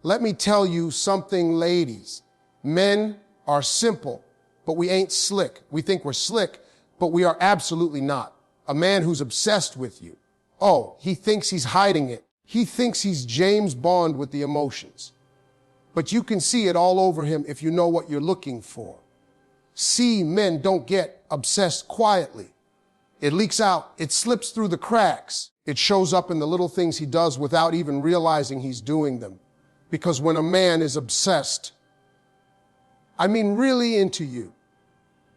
Let me tell you something, ladies. Men are simple, but we ain't slick. We think we're slick, but we are absolutely not. A man who's obsessed with you. Oh, he thinks he's hiding it. He thinks he's James Bond with the emotions. But you can see it all over him if you know what you're looking for. See, men don't get obsessed quietly. It leaks out. It slips through the cracks. It shows up in the little things he does without even realizing he's doing them. Because when a man is obsessed, I mean really into you,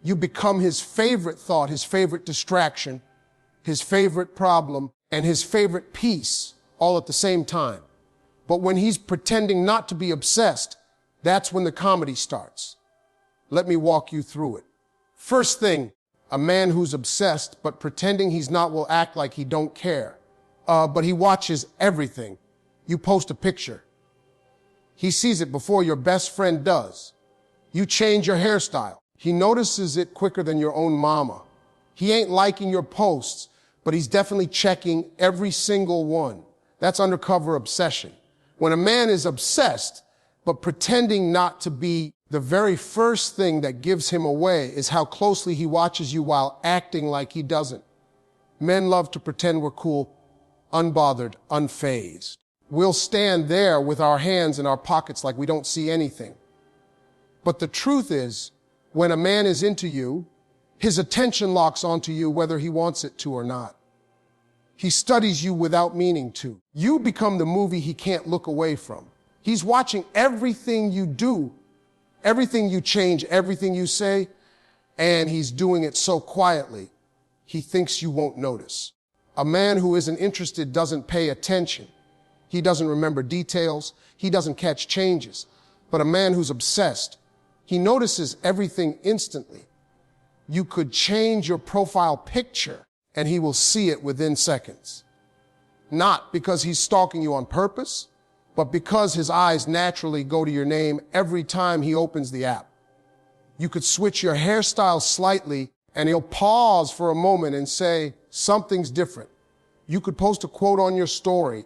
you become his favorite thought, his favorite distraction, his favorite problem, and his favorite peace all at the same time. But when he's pretending not to be obsessed, that's when the comedy starts. Let me walk you through it. First thing, a man who's obsessed but pretending he's not will act like he don't care. But he watches everything. You post a picture. He sees it before your best friend does. You change your hairstyle. He notices it quicker than your own mama. He ain't liking your posts, but he's definitely checking every single one. That's undercover obsession. When a man is obsessed, but pretending not to be, the very first thing that gives him away is how closely he watches you while acting like he doesn't. Men love to pretend we're cool, unbothered, unfazed. We'll stand there with our hands in our pockets like we don't see anything. But the truth is, when a man is into you, his attention locks onto you whether he wants it to or not. He studies you without meaning to. You become the movie he can't look away from. He's watching everything you do, everything you change, everything you say, and he's doing it so quietly, he thinks you won't notice. A man who isn't interested doesn't pay attention. He doesn't remember details. He doesn't catch changes. But a man who's obsessed, he notices everything instantly. You could change your profile picture and he will see it within seconds. Not because he's stalking you on purpose, but because his eyes naturally go to your name every time he opens the app. You could switch your hairstyle slightly and he'll pause for a moment and say, something's different. You could post a quote on your story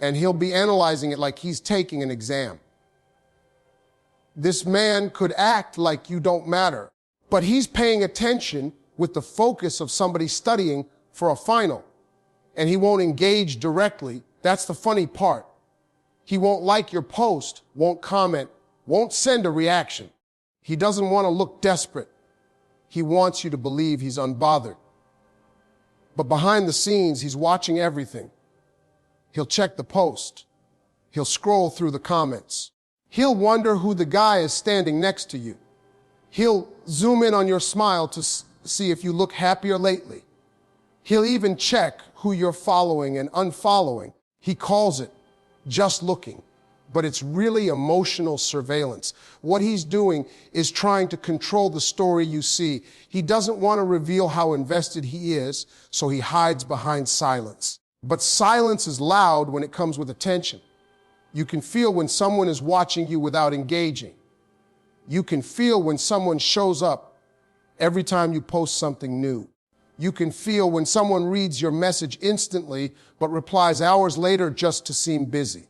and he'll be analyzing it like he's taking an exam. This man could act like you don't matter, but he's paying attention with the focus of somebody studying for a final, and he won't engage directly. That's the funny part. He won't like your post, won't comment, won't send a reaction. He doesn't want to look desperate. He wants you to believe he's unbothered. But behind the scenes, he's watching everything. He'll check the post. He'll scroll through the comments. He'll wonder who the guy is standing next to you. He'll zoom in on your smile to see if you look happier lately. He'll even check who you're following and unfollowing. He calls it just looking, but it's really emotional surveillance. What he's doing is trying to control the story you see. He doesn't want to reveal how invested he is, so he hides behind silence. But silence is loud when it comes with attention. You can feel when someone is watching you without engaging. You can feel when someone shows up every time you post something new. You can feel when someone reads your message instantly but replies hours later just to seem busy.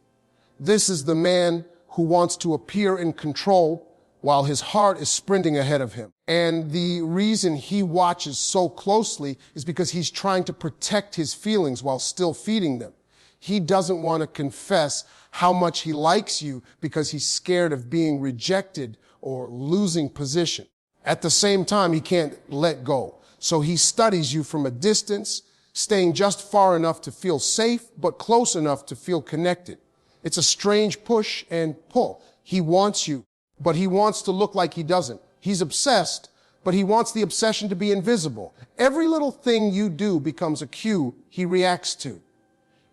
This is the man who wants to appear in control while his heart is sprinting ahead of him. And the reason he watches so closely is because he's trying to protect his feelings while still feeding them. He doesn't want to confess how much he likes you because he's scared of being rejected or losing position. At the same time, he can't let go. So he studies you from a distance, staying just far enough to feel safe, but close enough to feel connected. It's a strange push and pull. He wants you, but he wants to look like he doesn't. He's obsessed, but he wants the obsession to be invisible. Every little thing you do becomes a cue he reacts to.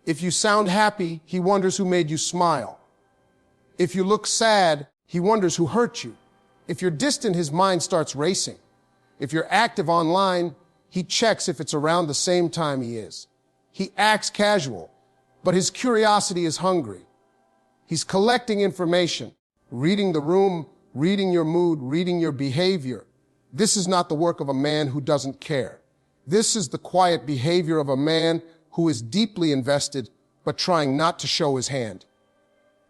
If you sound happy, he wonders who made you smile. If you look sad, he wonders who hurt you. If you're distant, his mind starts racing. If you're active online, he checks if it's around the same time he is. He acts casual, but his curiosity is hungry. He's collecting information, reading the room, reading your mood, reading your behavior. This is not the work of a man who doesn't care. This is the quiet behavior of a man who is deeply invested, but trying not to show his hand.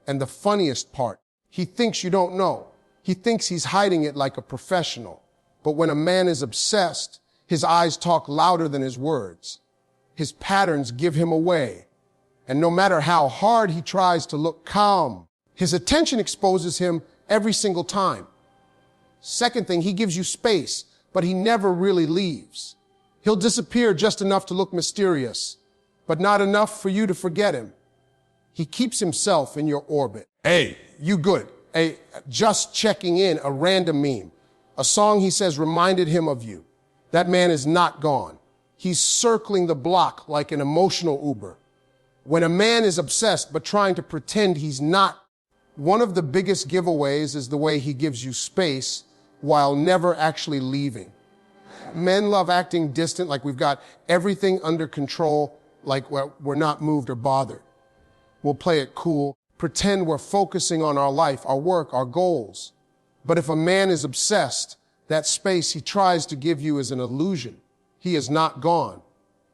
And the funniest part, he thinks you don't know. He thinks he's hiding it like a professional. But when a man is obsessed, his eyes talk louder than his words. His patterns give him away. And no matter how hard he tries to look calm, his attention exposes him every single time. Second thing, he gives you space, but he never really leaves. He'll disappear just enough to look mysterious, but not enough for you to forget him. He keeps himself in your orbit. Hey, you good. Hey, just checking in, a random meme. A song he says reminded him of you. That man is not gone. He's circling the block like an emotional Uber. When a man is obsessed but trying to pretend he's not, one of the biggest giveaways is the way he gives you space while never actually leaving. Men love acting distant, like we've got everything under control, like we're not moved or bothered. We'll play it cool, pretend we're focusing on our life, our work, our goals. But if a man is obsessed, that space he tries to give you is an illusion. He is not gone.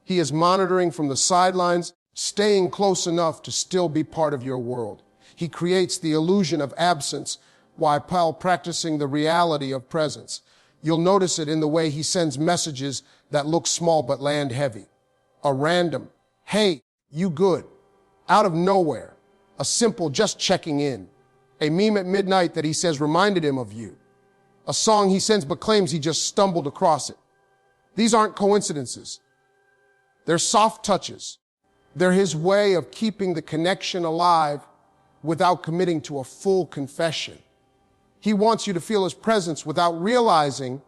He is monitoring from the sidelines, staying close enough to still be part of your world. He creates the illusion of absence while practicing the reality of presence. You'll notice it in the way he sends messages that look small but land heavy. A random, hey, you good? Out of nowhere. A simple just checking in. A meme at midnight that he says reminded him of you. A song he sends but claims he just stumbled across it. These aren't coincidences. They're soft touches. They're his way of keeping the connection alive without committing to a full confession. He wants you to feel his presence without realizing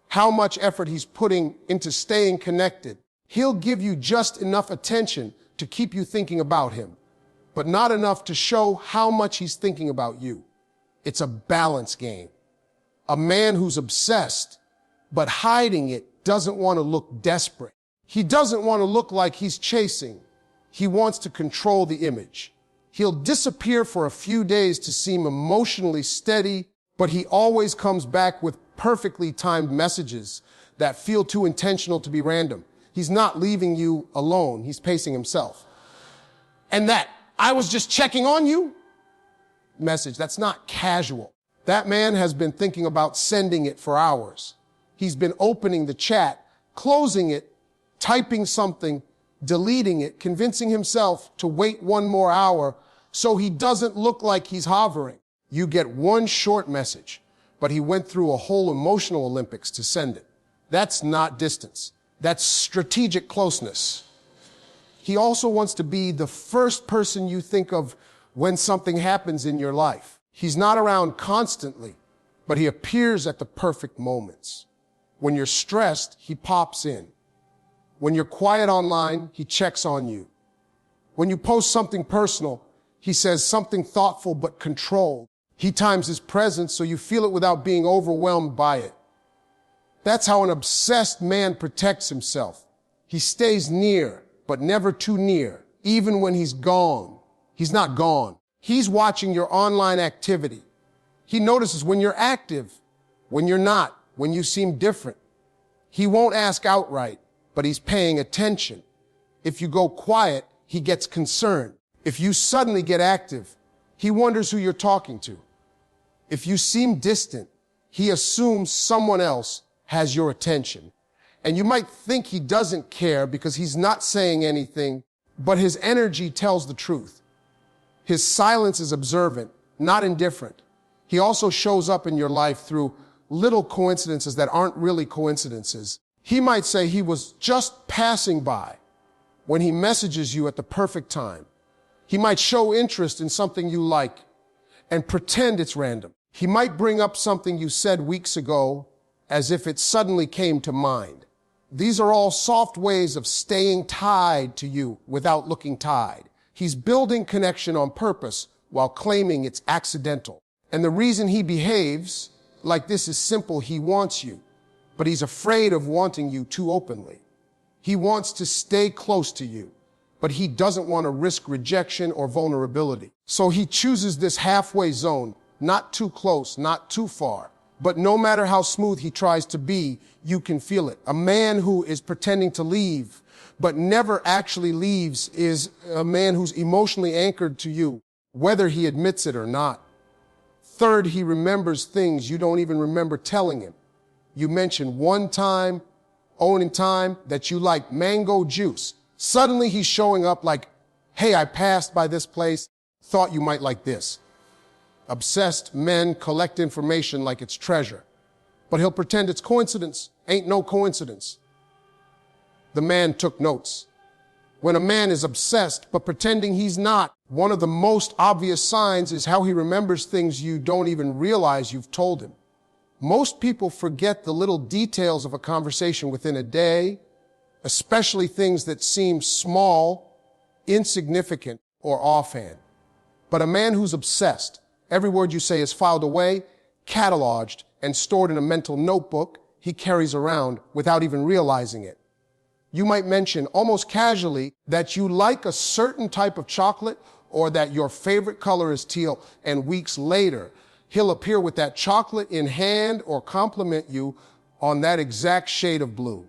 how much effort he's putting into staying connected. He'll give you just enough attention to keep you thinking about him, but not enough to show how much he's thinking about you. It's a balance game. A man who's obsessed, but hiding it, doesn't want to look desperate. He doesn't want to look like he's chasing. He wants to control the image. He'll disappear for a few days to seem emotionally steady, but he always comes back with perfectly timed messages that feel too intentional to be random. He's not leaving you alone. He's pacing himself. And that, I was just checking on you message, that's not casual. That man has been thinking about sending it for hours. He's been opening the chat, closing it, typing something, deleting it, convincing himself to wait one more hour so he doesn't look like he's hovering. You get one short message, but he went through a whole emotional Olympics to send it. That's not distance. That's strategic closeness. He also wants to be the first person you think of when something happens in your life. He's not around constantly, but he appears at the perfect moments. When you're stressed, he pops in. When you're quiet online, he checks on you. When you post something personal, he says something thoughtful but controlled. He times his presence so you feel it without being overwhelmed by it. That's how an obsessed man protects himself. He stays near, but never too near. Even when he's gone, he's not gone. He's watching your online activity. He notices when you're active, when you're not, when you seem different. He won't ask outright, but he's paying attention. If you go quiet, he gets concerned. If you suddenly get active, he wonders who you're talking to. If you seem distant, he assumes someone else has your attention. And you might think he doesn't care because he's not saying anything, but his energy tells the truth. His silence is observant, not indifferent. He also shows up in your life through little coincidences that aren't really coincidences. He might say he was just passing by when he messages you at the perfect time. He might show interest in something you like and pretend it's random. He might bring up something you said weeks ago as if it suddenly came to mind. These are all soft ways of staying tied to you without looking tied. He's building connection on purpose while claiming it's accidental. And the reason he behaves like this is simple. He wants you, but he's afraid of wanting you too openly. He wants to stay close to you, but he doesn't want to risk rejection or vulnerability. So he chooses this halfway zone, not too close, not too far. But no matter how smooth he tries to be, you can feel it. A man who is pretending to leave, but never actually leaves, is a man who's emotionally anchored to you. whether he admits it or not. Third, he remembers things you don't even remember telling him. You mention one time, owning time, that you like mango juice. Suddenly he's showing up like, hey, I passed by this place, thought you might like this. Obsessed men collect information like it's treasure, but he'll pretend it's coincidence. Ain't no coincidence. The man took notes. When a man is obsessed but pretending he's not, one of the most obvious signs is how he remembers things you don't even realize you've told him. Most people forget the little details of a conversation within a day, especially things that seem small, insignificant, or offhand. But a man who's obsessed, every word you say is filed away, cataloged, and stored in a mental notebook he carries around without even realizing it. You might mention almost casually that you like a certain type of chocolate or that your favorite color is teal, and weeks later, he'll appear with that chocolate in hand or compliment you on that exact shade of blue.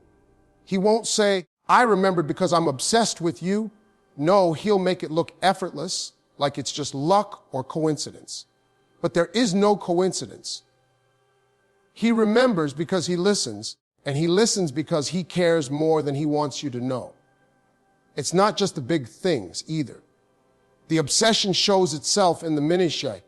He won't say, I remembered because I'm obsessed with you. No, he'll make it look effortless, like it's just luck or coincidence. But there is no coincidence. He remembers because he listens, and he listens because he cares more than he wants you to know. It's not just the big things either. The obsession shows itself in the minutiae,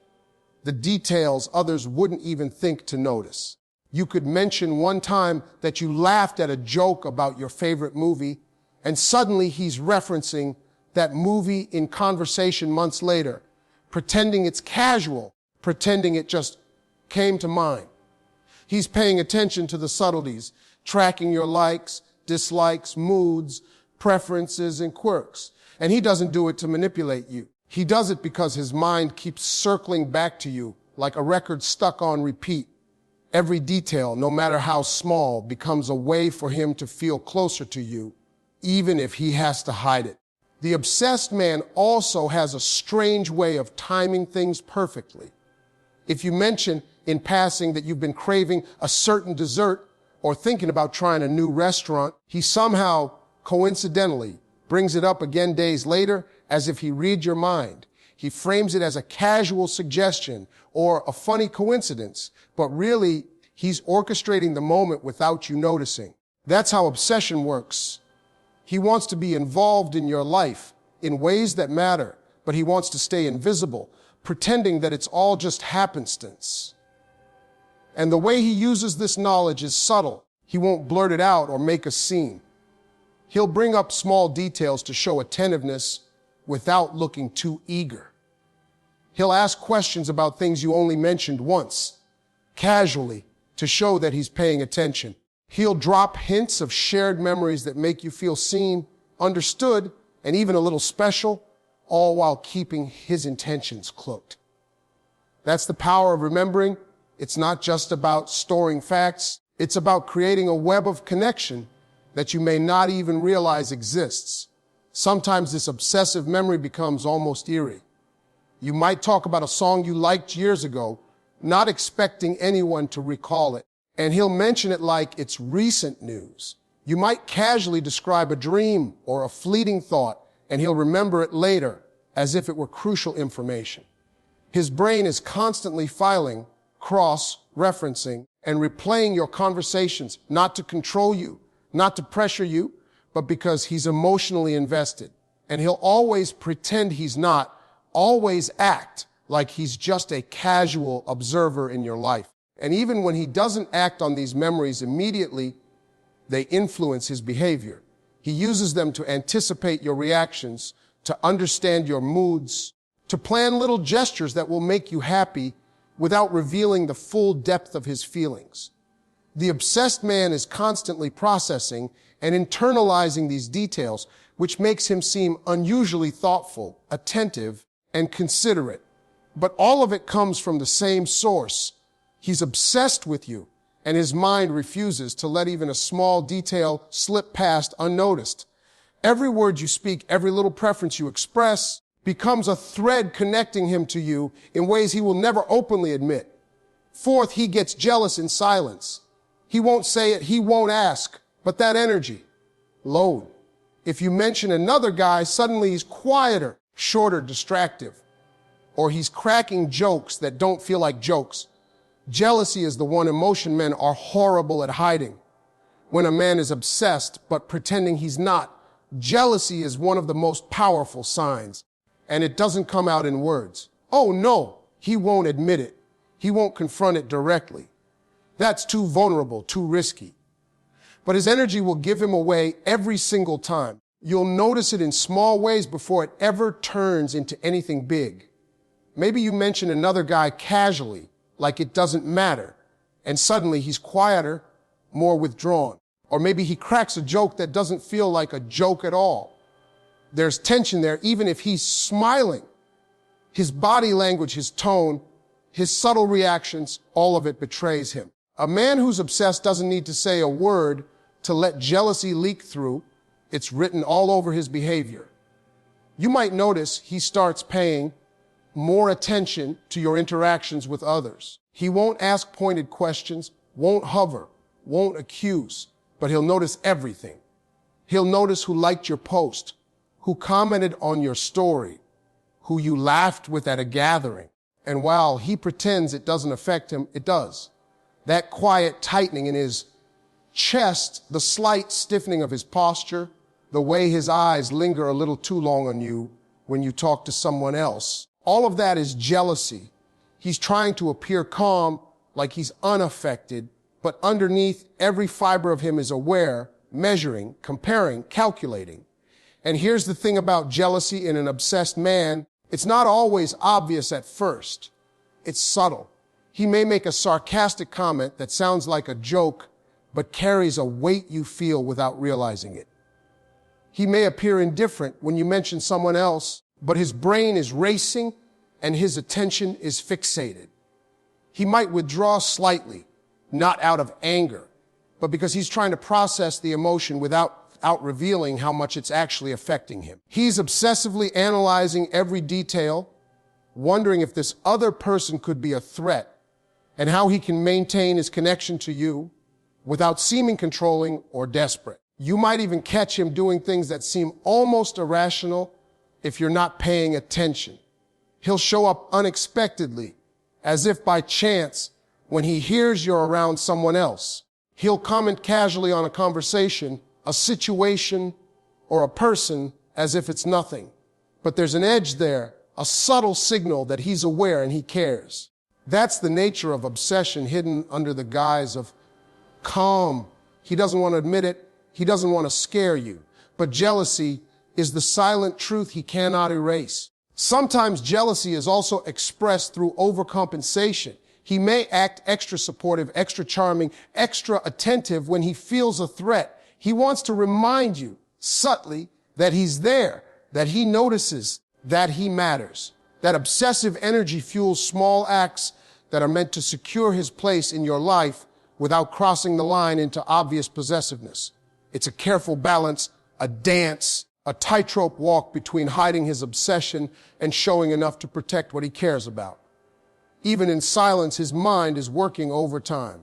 the details others wouldn't even think to notice. You could mention one time that you laughed at a joke about your favorite movie, and suddenly he's referencing that movie in conversation months later, pretending it's casual, pretending it just came to mind. He's paying attention to the subtleties, tracking your likes, dislikes, moods, preferences, and quirks. And he doesn't do it to manipulate you. He does it because his mind keeps circling back to you like a record stuck on repeat. Every detail, no matter how small, becomes a way for him to feel closer to you, even if he has to hide it. The obsessed man also has a strange way of timing things perfectly. If you mention in passing that you've been craving a certain dessert or thinking about trying a new restaurant, he somehow, coincidentally, brings it up again days later as if he read your mind. He frames it as a casual suggestion or a funny coincidence, but really he's orchestrating the moment without you noticing. That's how obsession works. He wants to be involved in your life in ways that matter, but he wants to stay invisible, pretending that it's all just happenstance. And the way he uses this knowledge is subtle. He won't blurt it out or make a scene. He'll bring up small details to show attentiveness without looking too eager. He'll ask questions about things you only mentioned once, casually, to show that he's paying attention. He'll drop hints of shared memories that make you feel seen, understood, and even a little special, all while keeping his intentions cloaked. That's the power of remembering. It's not just about storing facts. It's about creating a web of connection that you may not even realize exists. Sometimes this obsessive memory becomes almost eerie. You might talk about a song you liked years ago, not expecting anyone to recall it, and he'll mention it like it's recent news. You might casually describe a dream or a fleeting thought, and he'll remember it later as if it were crucial information. His brain is constantly filing, cross-referencing, and replaying your conversations, not to control you, not to pressure you, but because he's emotionally invested. And he'll always pretend he's not, always act like he's just a casual observer in your life. And even when he doesn't act on these memories immediately, they influence his behavior. He uses them to anticipate your reactions, to understand your moods, to plan little gestures that will make you happy without revealing the full depth of his feelings. The obsessed man is constantly processing and internalizing these details, which makes him seem unusually thoughtful, attentive, and considerate. But all of it comes from the same source. He's obsessed with you, and his mind refuses to let even a small detail slip past unnoticed. Every word you speak, every little preference you express, becomes a thread connecting him to you in ways he will never openly admit. Fourth, he gets jealous in silence. He won't say it, he won't ask, but that energy, load. If you mention another guy, suddenly he's quieter, shorter, distractive. or he's cracking jokes that don't feel like jokes. Jealousy is the one emotion men are horrible at hiding. When a man is obsessed but pretending he's not, jealousy is one of the most powerful signs, and it doesn't come out in words. Oh no, he won't admit it. He won't confront it directly. That's too vulnerable, too risky. But his energy will give him away every single time. You'll notice it in small ways before it ever turns into anything big. Maybe you mention another guy casually, like it doesn't matter, and suddenly he's quieter, more withdrawn. Or maybe he cracks a joke that doesn't feel like a joke at all. There's tension there, even if he's smiling. His body language, his tone, his subtle reactions, all of it betrays him. A man who's obsessed doesn't need to say a word to let jealousy leak through. It's written all over his behavior. You might notice he starts paying more attention to your interactions with others. He won't ask pointed questions, won't hover, won't accuse, but he'll notice everything. He'll notice who liked your post, who commented on your story, who you laughed with at a gathering. And while he pretends it doesn't affect him, it does. That quiet tightening in his chest, the slight stiffening of his posture, the way his eyes linger a little too long on you when you talk to someone else, all of that is jealousy. He's trying to appear calm, like he's unaffected, but underneath, every fiber of him is aware, measuring, comparing, calculating. And here's the thing about jealousy in an obsessed man. It's not always obvious at first. It's subtle. He may make a sarcastic comment that sounds like a joke, but carries a weight you feel without realizing it. He may appear indifferent when you mention someone else, but his brain is racing and his attention is fixated. He might withdraw slightly, not out of anger, but because he's trying to process the emotion without revealing how much it's actually affecting him. He's obsessively analyzing every detail, wondering if this other person could be a threat and how he can maintain his connection to you without seeming controlling or desperate. You might even catch him doing things that seem almost irrational if you're not paying attention. He'll show up unexpectedly, as if by chance, when he hears you're around someone else. He'll comment casually on a conversation, a situation, or a person as if it's nothing. But there's an edge there, a subtle signal that he's aware and he cares. That's the nature of obsession hidden under the guise of calm. He doesn't want to admit it. He doesn't want to scare you. But jealousy is the silent truth he cannot erase. Sometimes jealousy is also expressed through overcompensation. He may act extra supportive, extra charming, extra attentive when he feels a threat. He wants to remind you subtly that he's there, that he notices, that he matters. That obsessive energy fuels small acts that are meant to secure his place in your life without crossing the line into obvious possessiveness. It's a careful balance, a dance, a tightrope walk between hiding his obsession and showing enough to protect what he cares about. Even in silence, his mind is working overtime.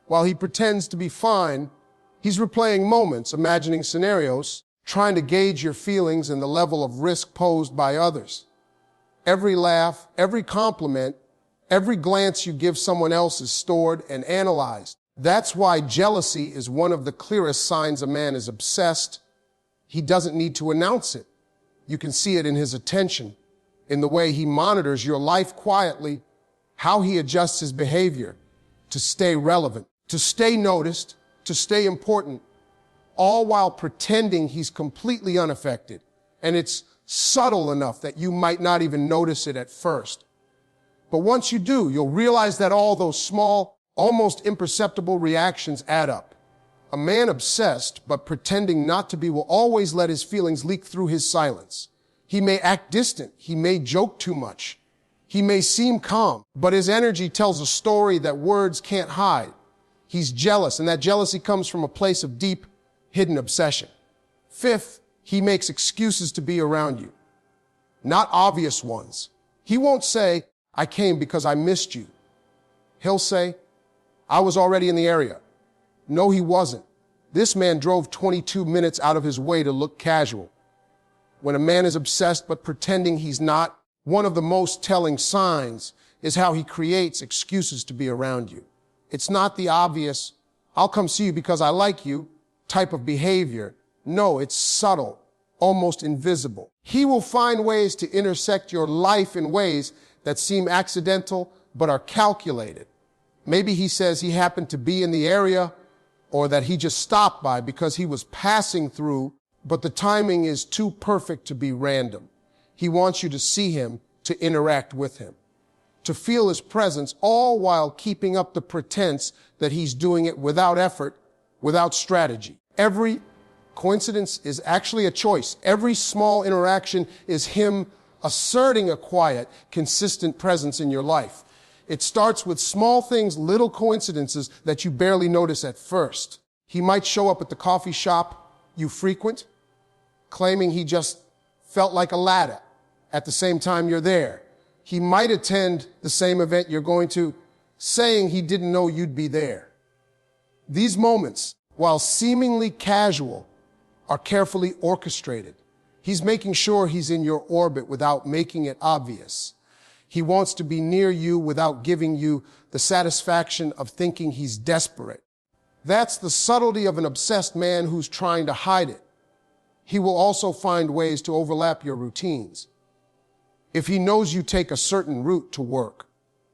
While he pretends to be fine, he's replaying moments, imagining scenarios, trying to gauge your feelings and the level of risk posed by others. Every laugh, every compliment, every glance you give someone else is stored and analyzed. That's why jealousy is one of the clearest signs a man is obsessed. He doesn't need to announce it. You can see it in his attention, in the way he monitors your life quietly, how he adjusts his behavior to stay relevant, to stay noticed, to stay important, all while pretending he's completely unaffected. And it's subtle enough that you might not even notice it at first. But once you do, you'll realize that all those small, almost imperceptible reactions add up. A man obsessed but pretending not to be will always let his feelings leak through his silence. He may act distant. He may joke too much. He may seem calm, but his energy tells a story that words can't hide. He's jealous, and that jealousy comes from a place of deep, hidden obsession. Fifth, he makes excuses to be around you, not obvious ones. He won't say, "I came because I missed you." He'll say, "I was already in the area." No, he wasn't. This man drove 22 minutes out of his way to look casual. When a man is obsessed but pretending he's not, One of the most telling signs is how he creates excuses to be around you. It's not the obvious, I'll come see you because I like you type of behavior. No, it's subtle, almost invisible. He will find ways to intersect your life in ways that seem accidental but are calculated. Maybe he says he happened to be in the area or that he just stopped by because he was passing through, but the timing is too perfect to be random. He wants you to see him, to interact with him, to feel his presence, all while keeping up the pretense that he's doing it without effort, without strategy. Every coincidence is actually a choice. Every small interaction is him asserting a quiet, consistent presence in your life. It starts with small things, little coincidences that you barely notice at first. He might show up at the coffee shop you frequent, claiming he just felt like a ladder at the same time you're there. He might attend the same event you're going to, saying he didn't know you'd be there. These moments, while seemingly casual, are carefully orchestrated. He's making sure he's in your orbit without making it obvious. He wants to be near you without giving you the satisfaction of thinking he's desperate. That's the subtlety of an obsessed man who's trying to hide it. He will also find ways to overlap your routines. If he knows you take a certain route to work,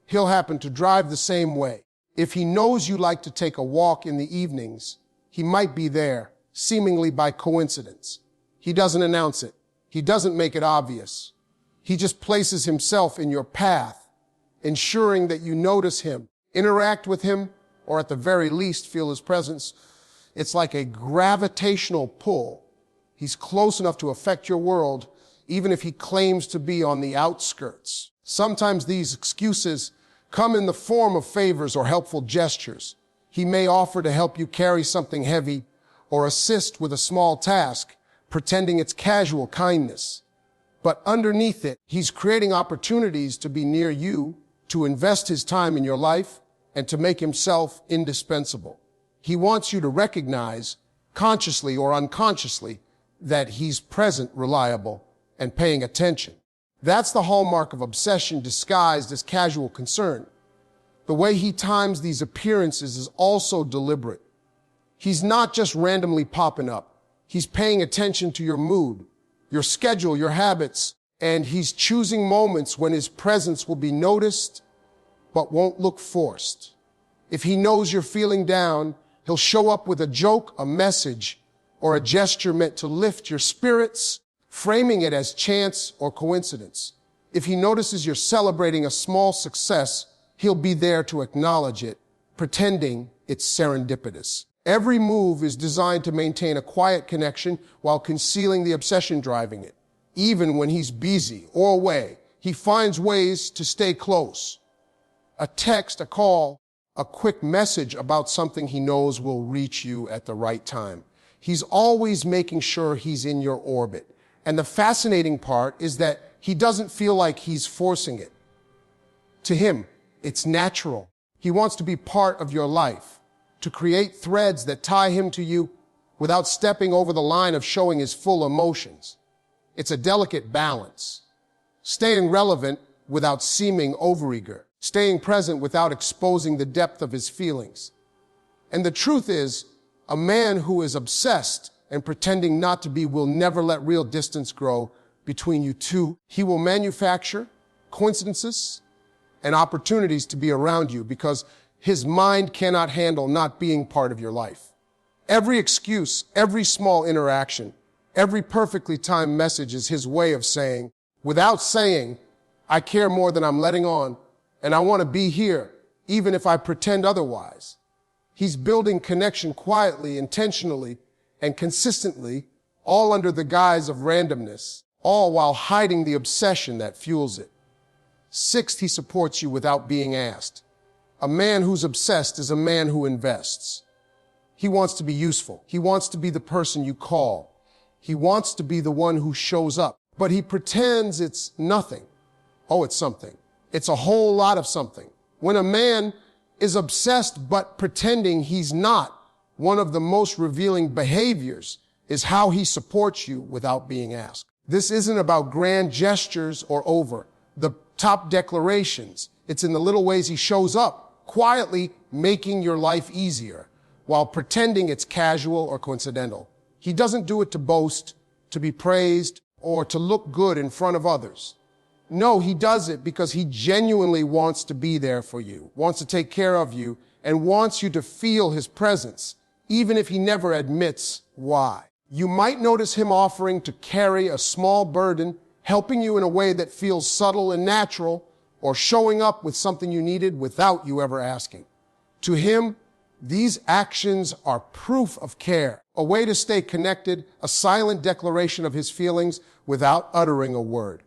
he'll happen to drive the same way. If he knows you like to take a walk in the evenings, he might be there, seemingly by coincidence. He doesn't announce it. He doesn't make it obvious. He just places himself in your path, ensuring that you notice him, interact with him, or at the very least feel his presence. It's like a gravitational pull. He's close enough to affect your world, even if he claims to be on the outskirts. Sometimes these excuses come in the form of favors or helpful gestures. He may offer to help you carry something heavy or assist with a small task, pretending it's casual kindness. But underneath it, he's creating opportunities to be near you, to invest his time in your life, and to make himself indispensable. He wants you to recognize, consciously or unconsciously, that he's present, reliable, and paying attention. That's the hallmark of obsession disguised as casual concern. The way he times these appearances is also deliberate. He's not just randomly popping up. He's paying attention to your mood, your schedule, your habits, and he's choosing moments when his presence will be noticed but won't look forced. If he knows you're feeling down, he'll show up with a joke, a message, or a gesture meant to lift your spirits, framing it as chance or coincidence. If he notices you're celebrating a small success, he'll be there to acknowledge it, pretending it's serendipitous. Every move is designed to maintain a quiet connection while concealing the obsession driving it. Even when he's busy or away, he finds ways to stay close. A text, a call, a quick message about something he knows will reach you at the right time. He's always making sure he's in your orbit. And the fascinating part is that he doesn't feel like he's forcing it. To him, it's natural. He wants to be part of your life, to create threads that tie him to you without stepping over the line of showing his full emotions. It's a delicate balance. Staying relevant without seeming overeager. Staying present without exposing the depth of his feelings. And the truth is, a man who is obsessed and pretending not to be will never let real distance grow between you two. He will manufacture coincidences and opportunities to be around you because his mind cannot handle not being part of your life. Every excuse, every small interaction, every perfectly timed message is his way of saying, without saying, I care more than I'm letting on, and I want to be here, even if I pretend otherwise. He's building connection quietly, intentionally, and consistently, all under the guise of randomness, all while hiding the obsession that fuels it. Sixth, he supports you without being asked. A man who's obsessed is a man who invests. He wants to be useful. He wants to be the person you call. He wants to be the one who shows up, but he pretends it's nothing. Oh, it's something. It's a whole lot of something. When a man is obsessed but pretending he's not, one of the most revealing behaviors is how he supports you without being asked. This isn't about grand gestures or the top declarations. It's in the little ways he shows up, quietly making your life easier, while pretending it's casual or coincidental. He doesn't do it to boast, to be praised, or to look good in front of others. No, he does it because he genuinely wants to be there for you, wants to take care of you, and wants you to feel his presence, even if he never admits why. You might notice him offering to carry a small burden, helping you in a way that feels subtle and natural, or showing up with something you needed without you ever asking. To him, these actions are proof of care, a way to stay connected, a silent declaration of his feelings without uttering a word.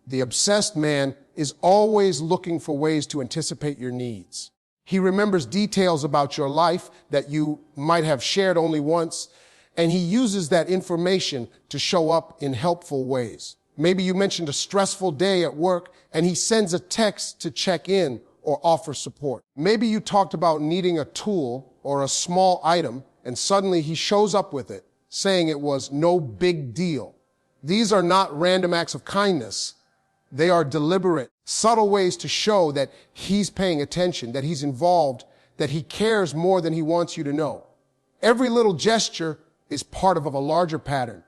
The obsessed man is always looking for ways to anticipate your needs. He remembers details about your life that you might have shared only once, and he uses that information to show up in helpful ways. Maybe you mentioned a stressful day at work, and he sends a text to check in or offer support. Maybe you talked about needing a tool or a small item, and suddenly he shows up with it, saying it was no big deal. These are not random acts of kindness. They are deliberate, subtle ways to show that he's paying attention, that he's involved, that he cares more than he wants you to know. Every little gesture is part of a larger pattern.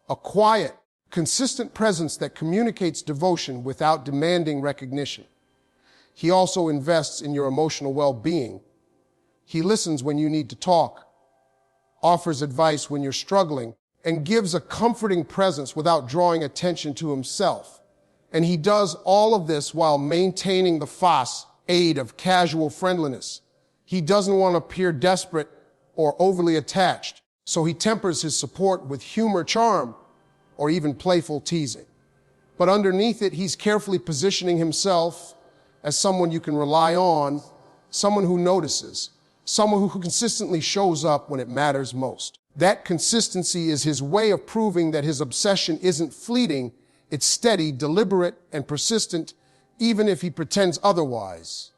A quiet, consistent presence that communicates devotion without demanding recognition. He also invests in your emotional well-being. He listens when you need to talk, offers advice when you're struggling, and gives a comforting presence without drawing attention to himself. And he does all of this while maintaining the facade of casual friendliness. He doesn't want to appear desperate or overly attached, so he tempers his support with humor, charm, or even playful teasing. But underneath it, he's carefully positioning himself as someone you can rely on, someone who notices, someone who consistently shows up when it matters most. That consistency is his way of proving that his obsession isn't fleeting. It's steady, deliberate, and persistent, even if he pretends otherwise.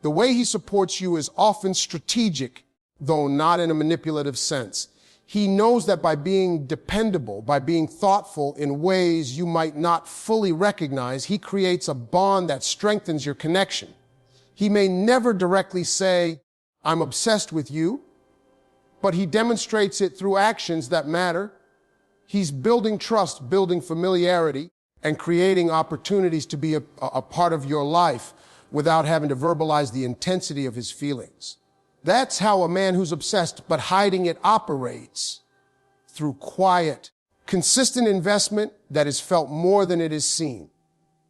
The way he supports you is often strategic, though not in a manipulative sense. He knows that by being dependable, by being thoughtful in ways you might not fully recognize, he creates a bond that strengthens your connection. He may never directly say, "I'm obsessed with you," but he demonstrates it through actions that matter. He's building trust, building familiarity, and creating opportunities to be a part of your life without having to verbalize the intensity of his feelings. That's how a man who's obsessed but hiding it operates, through quiet, consistent investment that is felt more than it is seen.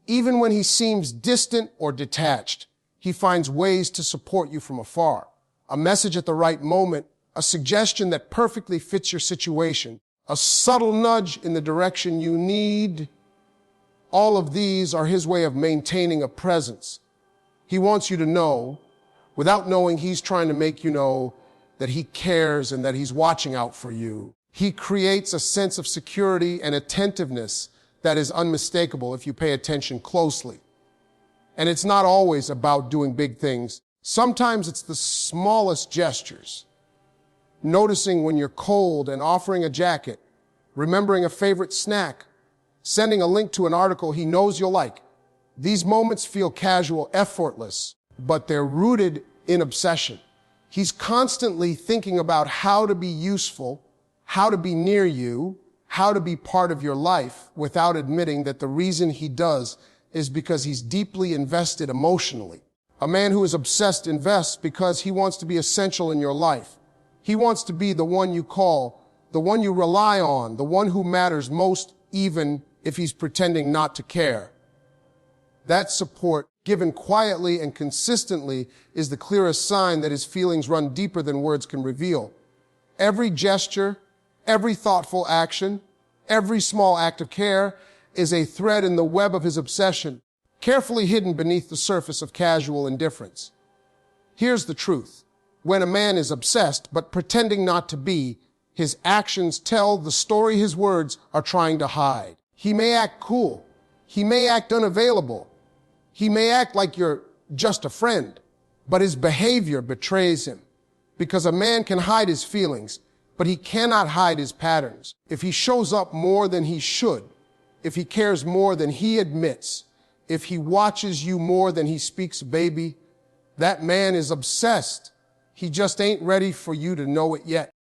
Even when he seems distant or detached, he finds ways to support you from afar. A message at the right moment, a suggestion that perfectly fits your situation, a subtle nudge in the direction you need. All of these are his way of maintaining a presence. He wants you to know, without knowing he's trying to make you know, that he cares and that he's watching out for you. He creates a sense of security and attentiveness that is unmistakable if you pay attention closely. And it's not always about doing big things. Sometimes it's the smallest gestures. Noticing when you're cold and offering a jacket, remembering a favorite snack, sending a link to an article he knows you'll like. These moments feel casual, effortless, but they're rooted in obsession. He's constantly thinking about how to be useful, how to be near you, how to be part of your life, without admitting that the reason he does is because he's deeply invested emotionally. A man who is obsessed invests because he wants to be essential in your life. He wants to be the one you call, the one you rely on, the one who matters most, even if he's pretending not to care. That support, given quietly and consistently, is the clearest sign that his feelings run deeper than words can reveal. Every gesture, every thoughtful action, every small act of care is a thread in the web of his obsession, carefully hidden beneath the surface of casual indifference. Here's the truth. When a man is obsessed, but pretending not to be, his actions tell the story his words are trying to hide. He may act cool. He may act unavailable. He may act like you're just a friend, but his behavior betrays him. Because a man can hide his feelings, but he cannot hide his patterns. If he shows up more than he should, if he cares more than he admits, If he watches you more than he speaks, baby, that man is obsessed. He just ain't ready for you to know it yet.